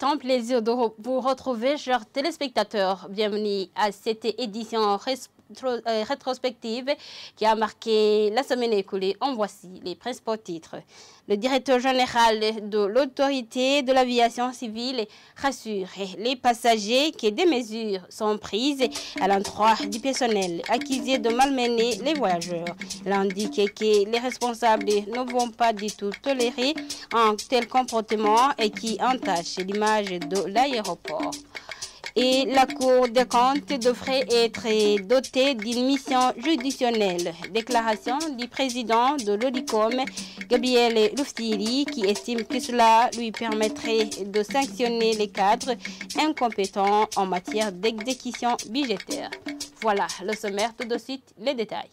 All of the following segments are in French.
C'est un plaisir de vous retrouver, chers téléspectateurs. Bienvenue à cette édition rétrospective qui a marqué la semaine écoulée. En voici les principaux titres. Le directeur général de l'autorité de l'aviation civile rassure les passagers que des mesures sont prises à l'endroit du personnel accusé de malmener les voyageurs. Il indique que les responsables ne vont pas du tout tolérer un tel comportement et qui entache l'image de l'aéroport. Et la Cour des comptes devrait être dotée d'une mission juridictionnelle. Déclaration du président de l'OLICOM, Gabriel Ruffieri, qui estime que cela lui permettrait de sanctionner les cadres incompétents en matière d'exécution budgétaire. Voilà le sommaire, tout de suite les détails.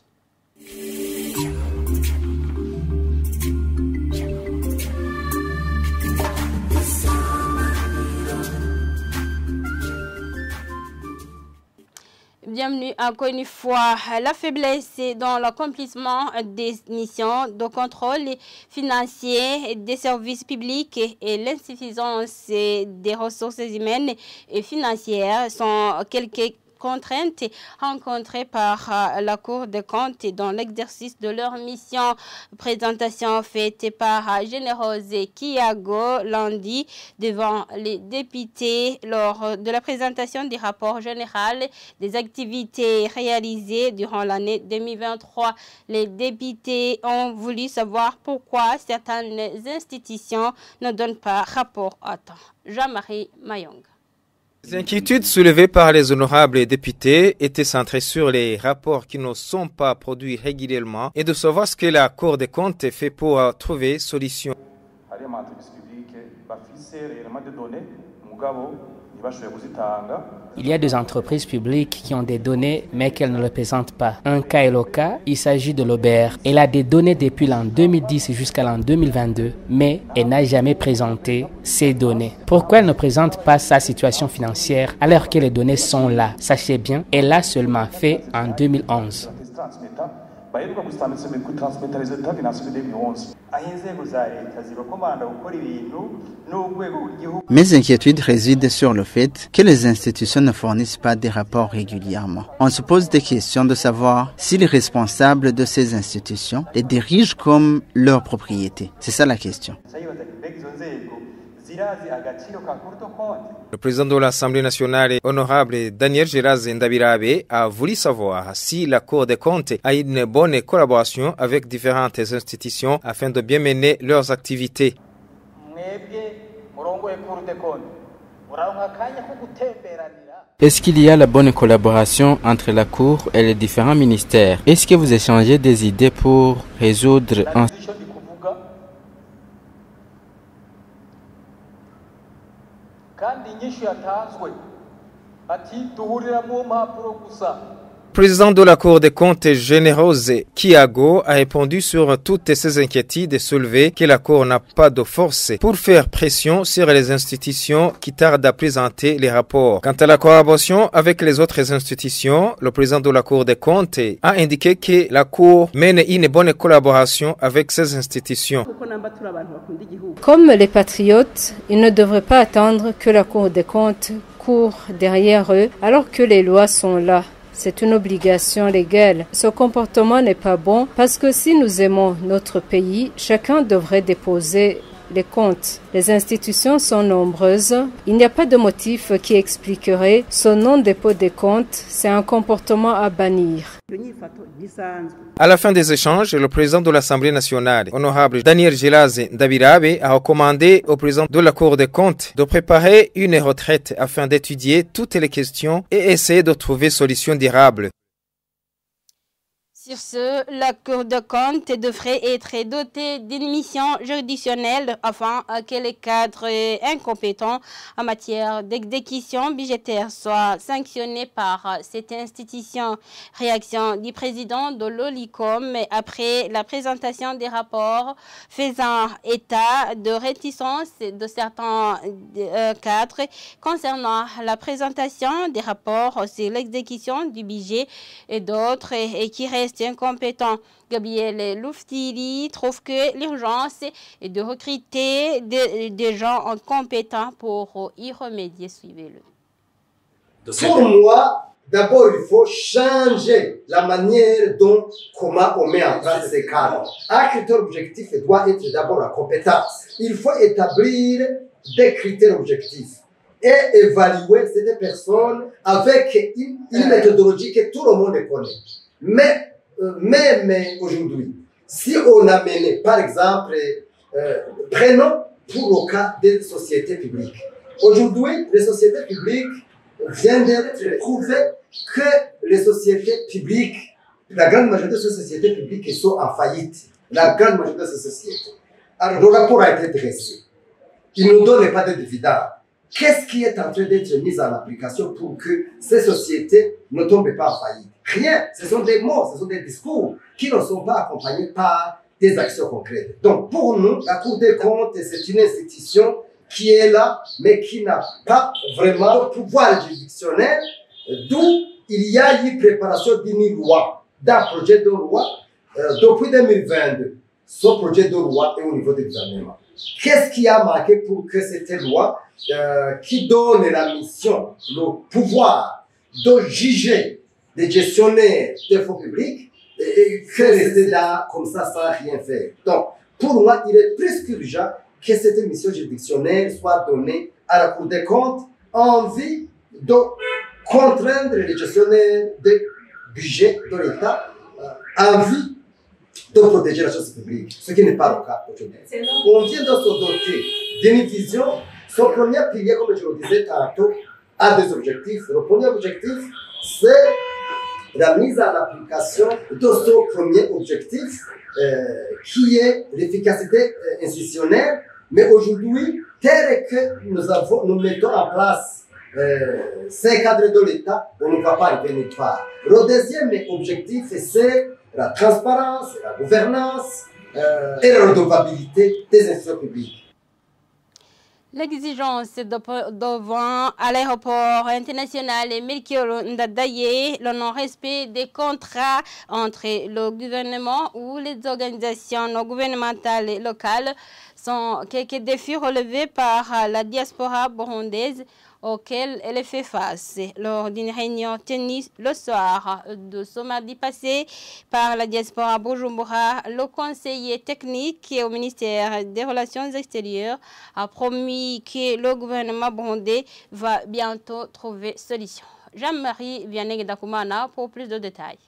Bienvenue encore une fois. La faiblesse dans l'accomplissement des missions de contrôle financier des services publics et l'insuffisance des ressources humaines et financières sont quelques contraintes rencontrées par la Cour des comptes dans l'exercice de leur mission. Présentation faite par Générose Kiago lundi devant les députés lors de la présentation du rapport général des activités réalisées durant l'année 2023. Les députés ont voulu savoir pourquoi certaines institutions ne donnent pas rapport à temps. Jean-Marie Mayong. Les inquiétudes soulevées par les honorables députés étaient centrées sur les rapports qui ne sont pas produits régulièrement et de savoir ce que la Cour des comptes fait pour trouver solution. Il y a des entreprises publiques qui ont des données mais qu'elles ne le présentent pas. Un cas est le cas, il s'agit de l'Aubert. Elle a des données depuis l'an 2010 jusqu'à l'an 2022, mais elle n'a jamais présenté ces données. Pourquoi elle ne présente pas sa situation financière alors que les données sont là? Sachez bien, elle l'a seulement fait en 2011. Mes inquiétudes résident sur le fait que les institutions ne fournissent pas des rapports régulièrement. On se pose des questions de savoir si les responsables de ces institutions les dirigent comme leur propriété. C'est ça la question. Le président de l'Assemblée nationale, honorable Daniel Geraz Ndabirabe, a voulu savoir si la Cour des comptes a une bonne collaboration avec différentes institutions afin de bien mener leurs activités. Est-ce qu'il y a la bonne collaboration entre la Cour et les différents ministères? Est-ce que vous échangez des idées pour résoudre un... Le président de la Cour des comptes, Générose Kiago, a répondu sur toutes ces inquiétudes soulevées que la Cour n'a pas de force pour faire pression sur les institutions qui tardent à présenter les rapports. Quant à la collaboration avec les autres institutions, le président de la Cour des comptes a indiqué que la Cour mène une bonne collaboration avec ces institutions. Comme les patriotes, ils ne devraient pas attendre que la Cour des comptes court derrière eux alors que les lois sont là. C'est une obligation légale. Ce comportement n'est pas bon parce que si nous aimons notre pays, chacun devrait déposer les comptes. Les institutions sont nombreuses. Il n'y a pas de motif qui expliquerait ce non-dépôt des comptes. C'est un comportement à bannir. À la fin des échanges, le président de l'Assemblée nationale, honorable Daniel Geraz Ndabirabe, a recommandé au président de la Cour des comptes de préparer une retraite afin d'étudier toutes les questions et essayer de trouver solutions durables. Sur ce, la Cour des comptes devrait être dotée d'une mission juridictionnelle afin que les cadres incompétents en matière d'exécution budgétaire soient sanctionnés par cette institution. Réaction du président de l'OLICOM après la présentation des rapports faisant état de réticence de certains cadres concernant la présentation des rapports sur l'exécution du budget et d'autres qui restent restent incompétents. Gabriel Louftili trouve que l'urgence est de recruter des gens compétents pour y remédier. Suivez-le. Pour moi, d'abord, il faut changer la manière dont, comment on met en place ces cadres. Un critère objectif doit être d'abord la compétence. Il faut établir des critères objectifs et évaluer ces personnes avec une méthodologie que tout le monde connaît. Mais même aujourd'hui, si on a mené, par exemple, prenons pour le cas des sociétés publiques. Aujourd'hui, les sociétés publiques viennent d'être prouvé que les sociétés publiques, la grande majorité de ces sociétés publiques sont en faillite. La grande majorité de ces sociétés. Alors, le rapport a été dressé. Il ne donne pas de dividendes. Qu'est-ce qui est en train d'être mis en application pour que ces sociétés ne tombent pas en faillite? Rien. Ce sont des mots, ce sont des discours qui ne sont pas accompagnés par des actions concrètes. Donc, pour nous, la Cour des comptes, c'est une institution qui est là, mais qui n'a pas vraiment de pouvoir juridictionnel, d'où il y a une préparation d'une loi, d'un projet de loi, depuis 2022. Ce projet de loi est au niveau du gouvernement. Qu'est-ce qui a marqué pour que cette loi, qui donne la mission, le pouvoir de juger des gestionnaires des fonds publics, et que rester là comme ça sans rien faire? Donc, pour moi, il est plus qu'urgent que cette mission juridictionnelle soit donnée à la Cour des comptes en vue de contraindre les gestionnaires des budgets de l'État en vue de protéger la chose publique, ce qui n'est pas le cas aujourd'hui. On vient de se doter d'une vision. Son premier pilier, comme je le disais tantôt, a des objectifs. Le premier objectif, c'est la mise en application de ce premier objectif qui est l'efficacité institutionnelle. Mais aujourd'hui, tel que nous mettons en place ces cadres de l'État, on ne va pas arriver nulle part. Le deuxième objectif, c'est la transparence, la gouvernance et la redevabilité des institutions publiques. L'exigence devant à l'aéroport international Melchior Ndadaye, le non-respect des contrats entre le gouvernement ou les organisations non gouvernementales et locales sont quelques défis relevés par la diaspora burundaise auquel elle fait face. Lors d'une réunion tenue le soir de ce mardi passé par la diaspora Bujumbura, le conseiller technique au ministère des Relations extérieures a promis que le gouvernement burundais va bientôt trouver solution. Jean-Marie Vianney-Dakoumana pour plus de détails.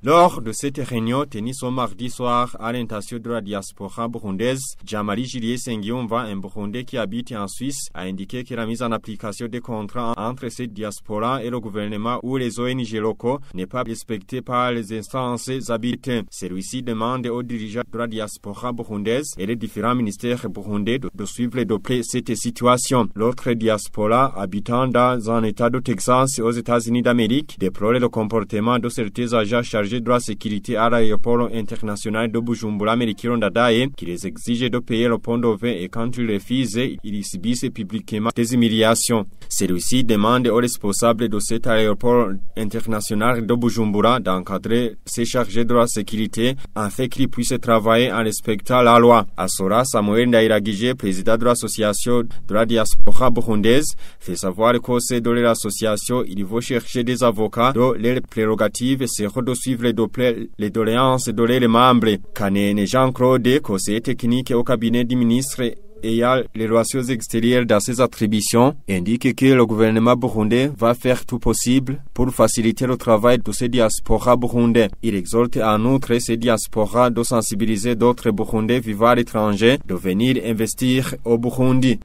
Lors de cette réunion tenue ce mardi soir à l'intention de la diaspora burundaise, Jean-Marie Juliet Sengiumva, un Burundais qui habite en Suisse, a indiqué que la mise en application des contrats entre cette diaspora et le gouvernement ou les ONG locaux n'est pas respectée par les instances habilitées. Celui-ci demande aux dirigeants de la diaspora burundaise et les différents ministères burundais de suivre de près cette situation. L'autre diaspora, habitant dans un état de Texas aux États-Unis d'Amérique, déplore le comportement de certains agents chargés de la sécurité à l'aéroport international de Bujumbura Melchior Ndadaye qui les exige de payer le pont d'Ové et quand ils refusent, ils subissent publiquement des humiliations. Celui-ci demande aux responsables de cet aéroport international de Bujumbura d'encadrer ces chargés de la sécurité afin qu'ils puissent travailler en respectant la loi. Asora Samuel Ndairagije, président de l'association de la diaspora burundaise, fait savoir qu'au sein de l'association, il faut chercher des avocats dont les prérogatives seront de suivre les doléances de les membres. Kanene Jean-Claude, conseiller technique au cabinet du ministre ayant les relations extérieures dans ses attributions, indique que le gouvernement burundais va faire tout possible pour faciliter le travail de ces diasporas burundais. Il exhorte en outre ces diasporas de sensibiliser d'autres burundais vivant à l'étranger de venir investir au Burundi.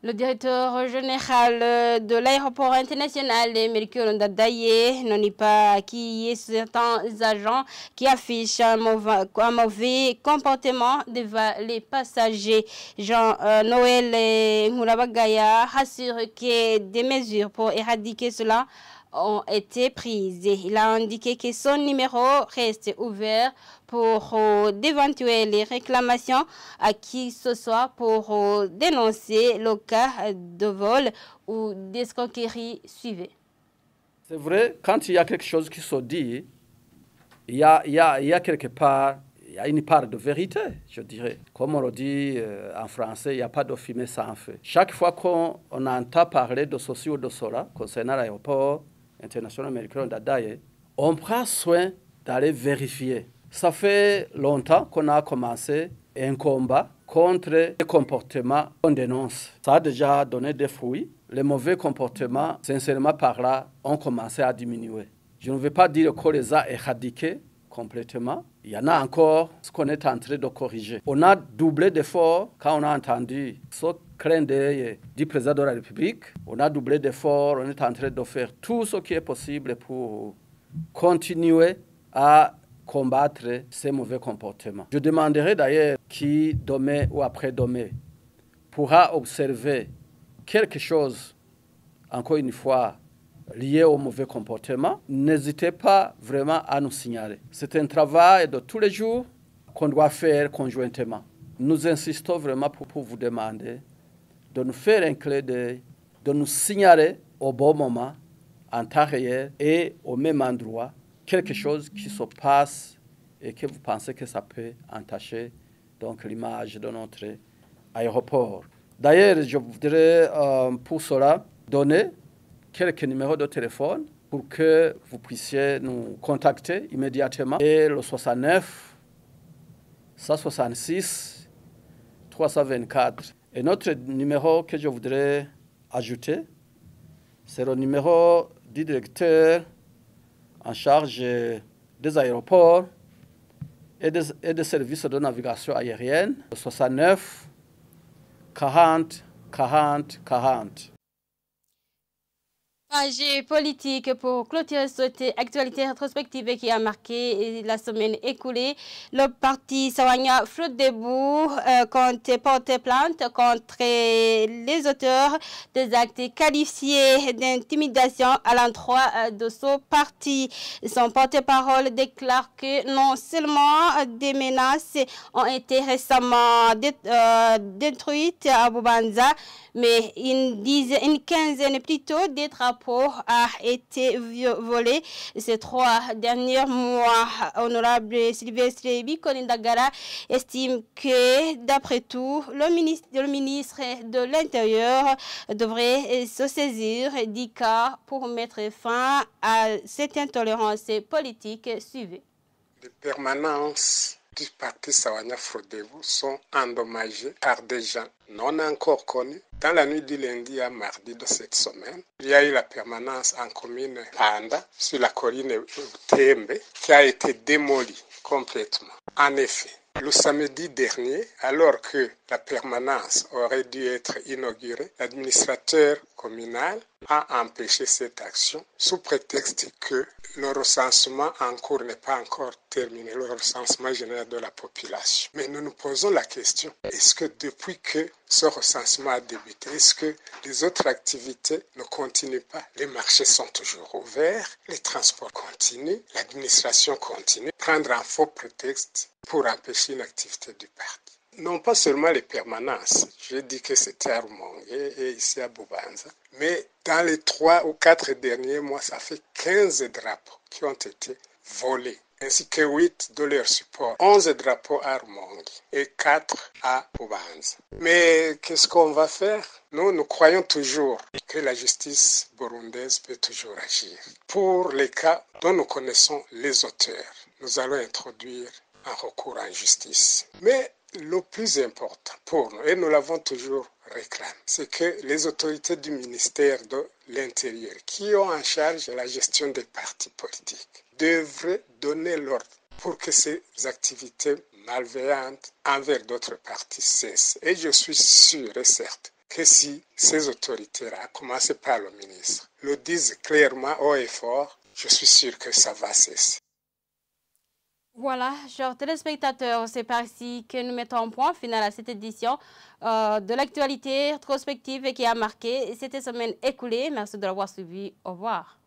Le directeur général de l'aéroport international Melchior Ndadaye ne nie pas qu'il y ait certains agents qui affichent un mauvais comportement devant les passagers. Jean-Noël Mourabagaya assure que des mesures pour éradiquer cela ont été prises. Il a indiqué que son numéro reste ouvert pour d'éventuelles réclamations à qui que ce soit pour dénoncer le cas de vol ou d'escroquerie suivie. C'est vrai, quand il y a quelque chose qui se dit, il y a quelque part, il y a une part de vérité, je dirais. Comme on le dit en français, il n'y a pas de fumée sans feu. Chaque fois qu'on entend parler de ceci ou de cela, concernant l'aéroport international américain d'Adaye, on prend soin d'aller vérifier. Ça fait longtemps qu'on a commencé un combat contre les comportements qu'on dénonce. Ça a déjà donné des fruits. Les mauvais comportements, sincèrement par là, ont commencé à diminuer. Je ne veux pas dire qu'on les a éradiqués complètement. Il y en a encore ce qu'on est en train de corriger. On a doublé d'efforts quand on a entendu ce clin d'œil du président de la République. On a doublé d'efforts, on est en train de faire tout ce qui est possible pour continuer à combattre ces mauvais comportements. Je demanderai d'ailleurs qui, demain ou après-demain, pourra observer quelque chose, encore une fois, lié au mauvais comportement, n'hésitez pas vraiment à nous signaler. C'est un travail de tous les jours qu'on doit faire conjointement. Nous insistons vraiment pour vous demander de nous faire un clin d'œil, de nous signaler au bon moment, en temps réel et au même endroit, quelque chose qui se passe et que vous pensez que ça peut entacher donc l'image de notre aéroport. D'ailleurs, je voudrais pour cela donner quelques numéros de téléphone pour que vous puissiez nous contacter immédiatement. Et le 69 166 324. Et notre numéro que je voudrais ajouter, c'est le numéro du directeur en charge des aéroports et des services de navigation aérienne, 69 40 40 40. Page politique pour clôturer cette actualité rétrospective qui a marqué la semaine écoulée. Le parti Sawanya Flotte Debout compte porter plainte contre les auteurs des actes qualifiés d'intimidation à l'endroit de ce parti. Son porte-parole déclare que non seulement des menaces ont été récemment détruites à Bubanza, mais une quinzaine plutôt des drapeaux a été volé ces 3 derniers mois. Honorable Sylvestre Bikonindagara estime que, d'après tout, le ministre de l'Intérieur devrait se saisir du cas pour mettre fin à cette intolérance politique. Suivez. Les permanences du parti Sawanya Flotte Debout sont endommagées par des gens non encore connus. Dans la nuit du lundi à mardi de cette semaine, il y a eu la permanence en commune Panda sur la colline Tembe qui a été démolie complètement. En effet, le samedi dernier, alors que la permanence aurait dû être inaugurée, l'administrateur communal a empêché cette action sous prétexte que le recensement en cours n'est pas encore terminé, le recensement général de la population. Mais nous nous posons la question, est-ce que depuis que ce recensement a débuté, est-ce que les autres activités ne continuent pas? Les marchés sont toujours ouverts, les transports continuent, l'administration continue. Prendre un faux prétexte pour empêcher une activité du parti. Non pas seulement les permanences, j'ai dit que c'était à Rumongue et ici à Bubanza, mais dans les 3 ou 4 derniers mois, ça fait 15 drapeaux qui ont été volés, ainsi que 8 de leur support, 11 drapeaux à Rumongue et 4 à Bubanza. Mais qu'est-ce qu'on va faire? Nous croyons toujours que la justice burundaise peut toujours agir. Pour les cas dont nous connaissons les auteurs, nous allons introduire un recours en justice. Mais le plus important pour nous, et nous l'avons toujours réclamé, c'est que les autorités du ministère de l'Intérieur, qui ont en charge la gestion des partis politiques, devraient donner l'ordre pour que ces activités malveillantes envers d'autres partis cessent. Et je suis sûr et certain que si ces autorités-là, à commencer par le ministre, le disent clairement haut et fort, je suis sûr que ça va cesser. Voilà, chers téléspectateurs, c'est par ici que nous mettons un point final à cette édition de l'actualité rétrospective qui a marqué cette semaine écoulée. Merci de l'avoir suivi. Au revoir.